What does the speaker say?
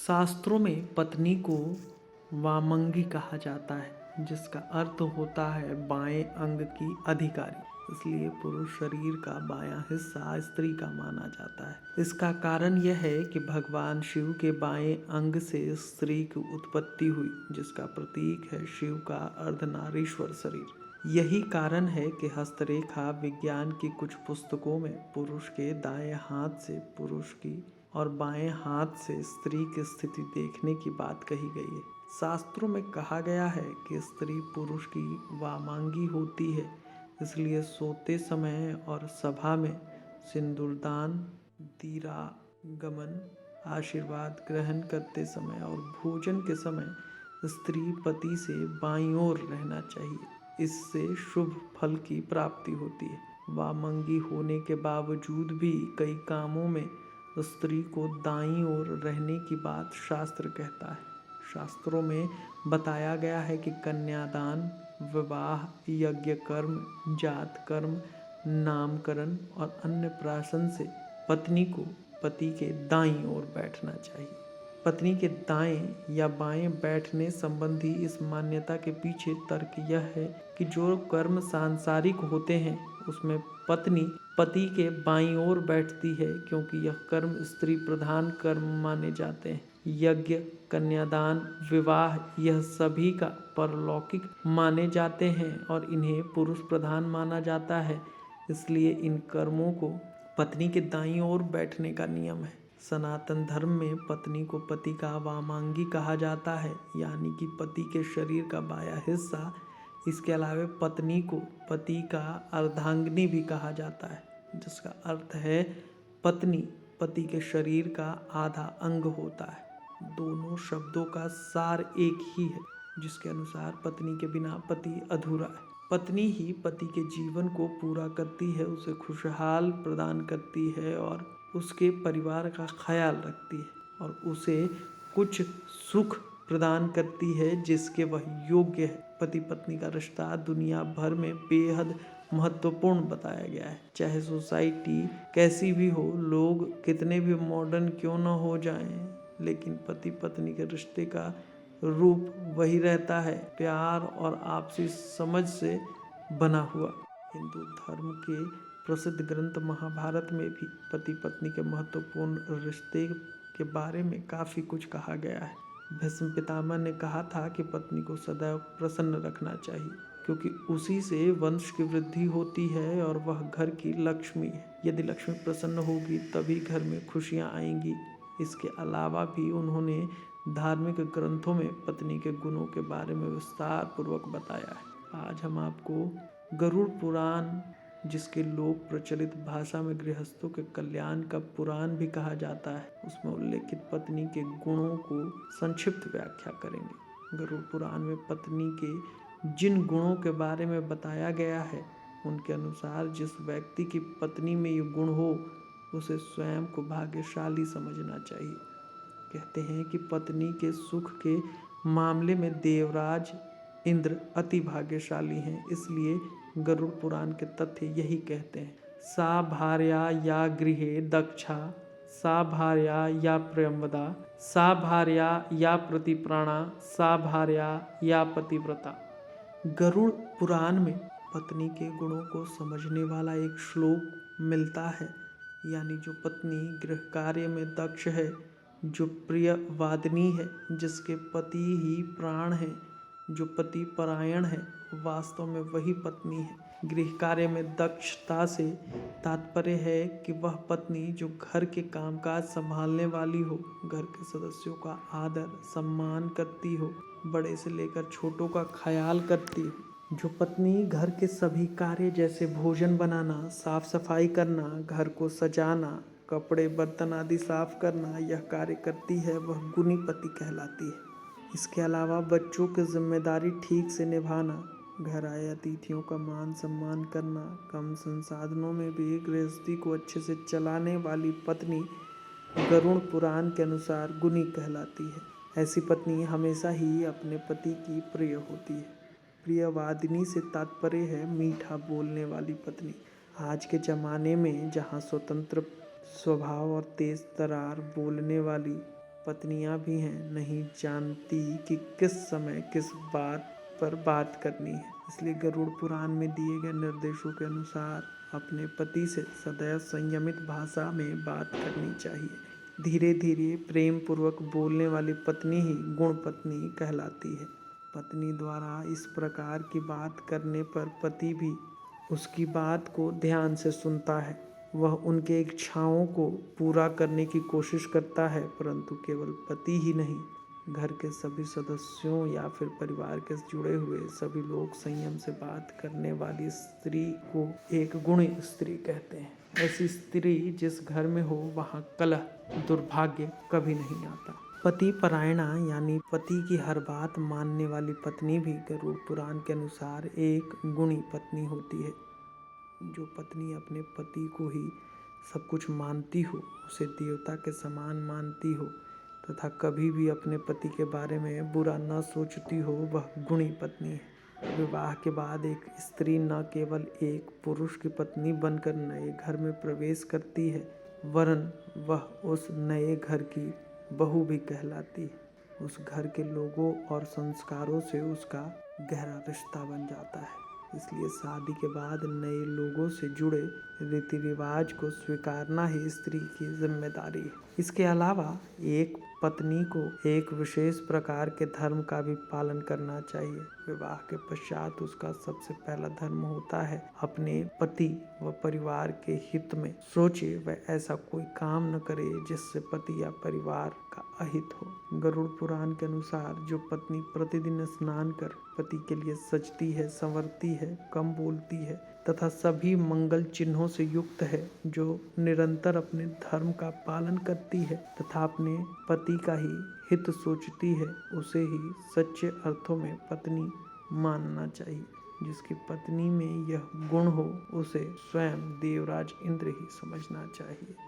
शास्त्रों में पत्नी को वामंगी कहा जाता है, जिसका अर्थ होता है बाएं अंग की अधिकारी। इसलिए पुरुष शरीर का बायां हिस्सा स्त्री का माना जाता है। इसका कारण यह है कि भगवान शिव के बाएं अंग से स्त्री की उत्पत्ति हुई, जिसका प्रतीक है शिव का अर्धनारीश्वर शरीर। यही कारण है कि हस्तरेखा विज्ञान की कुछ पुस्तकों में पुरुष के दाएं हाथ से पुरुष की और बाएं हाथ से स्त्री की स्थिति देखने की बात कही गई है। शास्त्रों में कहा गया है कि स्त्री पुरुष की वामांगी होती है, इसलिए सोते समय और सभा में सिंदूरदान, दीरागमन, आशीर्वाद ग्रहण करते समय और भोजन के समय स्त्री पति से बाईं ओर रहना चाहिए। इससे शुभ फल की प्राप्ति होती है। वामंगी होने के बावजूद भी कई कामों में स्त्री को दाईं ओर रहने की बात शास्त्र कहता है। शास्त्रों में बताया गया है कि कन्यादान, विवाह, यज्ञ कर्म, जात कर्म, नामकरण और अन्य प्राशन से पत्नी को पति के दाईं ओर बैठना चाहिए। पत्नी के दाएं या बाएं बैठने संबंधी इस मान्यता के पीछे तर्क यह है कि जो कर्म सांसारिक होते हैं उसमें पत्नी पति के बाईं ओर बैठती है, क्योंकि यह कर्म स्त्री प्रधान कर्म माने जाते हैं। यज्ञ, कन्यादान, विवाह यह सभी का परलौकिक माने जाते हैं और इन्हें पुरुष प्रधान माना जाता है। इसलिए इन कर्मों को पत्नी के दाईं ओर बैठने का नियम है। सनातन धर्म में पत्नी को पति का वामांगी कहा जाता है, यानी कि पति के शरीर का बायां हिस्सा। इसके अलावा पत्नी को पति का अर्धांगिनी भी कहा जाता है, जिसका अर्थ है पत्नी पति के शरीर का आधा अंग होता है। दोनों शब्दों का सार एक ही है, जिसके अनुसार पत्नी के बिना पति अधूरा है। पत्नी ही पति के जीवन को पूरा करती है, उसे खुशहाल प्रदान करती है और उसके परिवार का ख्याल रखती है और उसे कुछ सुख प्रदान करती है जिसके वह योग्य है। पति पत्नी का रिश्ता दुनिया भर में बेहद महत्वपूर्ण बताया गया है। चाहे सोसाइटी कैसी भी हो, लोग कितने भी मॉडर्न क्यों न हो जाएं, लेकिन पति पत्नी के रिश्ते का रूप वही रहता है, प्यार और आपसी समझ से बना हुआ। हिंदू धर्म के प्रसिद्ध ग्रंथ महाभारत में भी पति पत्नी के महत्वपूर्ण रिश्ते के बारे में काफ़ी कुछ कहा गया है। भीष्म पितामह ने कहा था कि पत्नी को सदैव प्रसन्न रखना चाहिए, क्योंकि उसी से वंश की वृद्धि होती है और वह घर की लक्ष्मी है। यदि लक्ष्मी प्रसन्न होगी तभी घर में खुशियाँ आएंगी। इसके अलावा भी उन्होंने धार्मिक ग्रंथों में पत्नी के गुणों के बारे में विस्तार पूर्वक बताया है। आज हम आपको गरुड़ पुराण, जिसके लोक प्रचलित भाषा में गृहस्थों के कल्याण का पुराण भी कहा जाता है, उसमें उल्लेखित पत्नी के गुणों को संक्षिप्त व्याख्या करेंगे। गरुड़ पुराण में पत्नी के जिन गुणों के बारे में बताया गया है, उनके अनुसार जिस व्यक्ति की पत्नी में ये गुण हो उसे स्वयं को भाग्यशाली समझना चाहिए। कहते हैं कि पत्नी के सुख के मामले में देवराज इंद्र अति भाग्यशाली हैं। इसलिए गरुड़ पुराण के तथ्य यही कहते हैं। सा भार्या या गृहे दक्षा, सा भार्या या प्रियंवदा, सा भार्या या प्रतिप्राणा, सा भार्या या पतिव्रता। गरुड़ पुराण में पत्नी के गुणों को समझने वाला एक श्लोक मिलता है, यानी जो पत्नी गृह कार्य में दक्ष है, जो प्रियवादिनी है, जिसके पति ही प्राण है, जो पति परायण है, वास्तव में वही पत्नी है। गृह कार्य में दक्षता से तात्पर्य है कि वह पत्नी जो घर के कामकाज संभालने वाली हो, घर के सदस्यों का आदर सम्मान करती हो, बड़े से लेकर छोटों का ख्याल करती हो। जो पत्नी घर के सभी कार्य जैसे भोजन बनाना, साफ सफाई करना, घर को सजाना, कपड़े बर्तन आदि साफ करना, यह कार्य करती है, वह गुणी पति कहलाती है। इसके अलावा बच्चों की जिम्मेदारी ठीक से निभाना, घर आए अतिथियों का मान सम्मान करना, कम संसाधनों में भी गृहस्थी को अच्छे से चलाने वाली पत्नी गरुड़ पुराण के अनुसार गुणी कहलाती है। ऐसी पत्नी हमेशा ही अपने पति की प्रिय होती है। प्रियवादिनी से तात्पर्य है मीठा बोलने वाली पत्नी। आज के ज़माने में जहाँ स्वतंत्र स्वभाव और तेज तरार बोलने वाली पत्नियां भी हैं, नहीं जानती कि किस समय किस बात पर बात करनी है। इसलिए गरुड़ पुराण में दिए गए निर्देशों के अनुसार अपने पति से सदैव संयमित भाषा में बात करनी चाहिए। धीरे धीरे प्रेम पूर्वक बोलने वाली पत्नी ही गुण पत्नी कहलाती है। पत्नी द्वारा इस प्रकार की बात करने पर पति भी उसकी बात को ध्यान से सुनता है। वह उनके इच्छाओं को पूरा करने की कोशिश करता है, परंतु केवल पति ही नहीं, घर के सभी सदस्यों या फिर परिवार के जुड़े हुए सभी लोग संयम से बात करने वाली स्त्री को एक गुणी स्त्री कहते हैं। ऐसी स्त्री जिस घर में हो वहाँ कलह, दुर्भाग्य कभी नहीं आता। पति परायणा यानी पति की हर बात मानने वाली पत्नी भी गरुड़ पुराण के अनुसार एक गुणी पत्नी होती है। जो पत्नी अपने पति को ही सब कुछ मानती हो, उसे देवता के समान मानती हो तथा कभी भी अपने पति के बारे में बुरा न सोचती हो, वह गुणी पत्नी है। विवाह के बाद एक स्त्री न केवल एक पुरुष की पत्नी बनकर नए घर में प्रवेश करती है, वरन वह उस नए घर की बहू भी कहलाती है। उस घर के लोगों और संस्कारों से उसका गहरा रिश्ता बन जाता है। इसलिए शादी के बाद नए लोगों से जुड़े रीति रिवाज को स्वीकारना ही स्त्री की जिम्मेदारी है। इसके अलावा एक पत्नी को एक विशेष प्रकार के धर्म का भी पालन करना चाहिए। विवाह के पश्चात उसका सबसे पहला धर्म होता है अपने पति व परिवार के हित में सोचे वह ऐसा कोई काम न करे जिससे पति या परिवार का अहित हो। गरुड़ पुराण के अनुसार जो पत्नी प्रतिदिन स्नान कर पति के लिए सजती है, संवरती है, कम बोलती है तथा सभी मंगल चिन्हों से युक्त है, जो निरंतर अपने धर्म का पालन करती है तथा अपने पति का ही हित सोचती है, उसे ही सच्चे अर्थों में पत्नी मानना चाहिए। जिसकी पत्नी में यह गुण हो, उसे स्वयं देवराज इंद्र ही समझना चाहिए।